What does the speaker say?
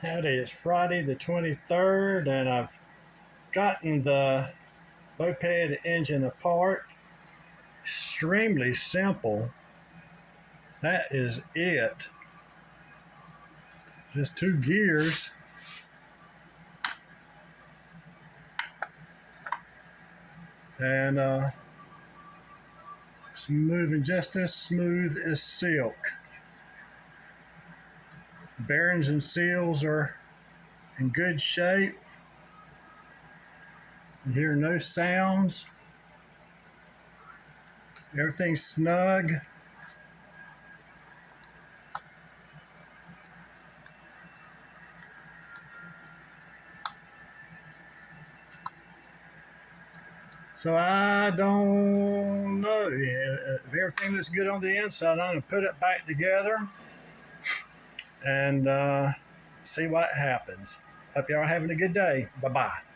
Howdy, it's Friday the 23rd, and I've gotten the moped engine apart. Extremely simple. That is it. Just two gears. And it's moving just as smooth as silk. Bearings and seals are in good shape. You hear no sounds. Everything's snug. So I don't know. If everything looks good on the inside, I'm going to put it back together and see what happens. Hope y'all are having a good day. Bye-bye.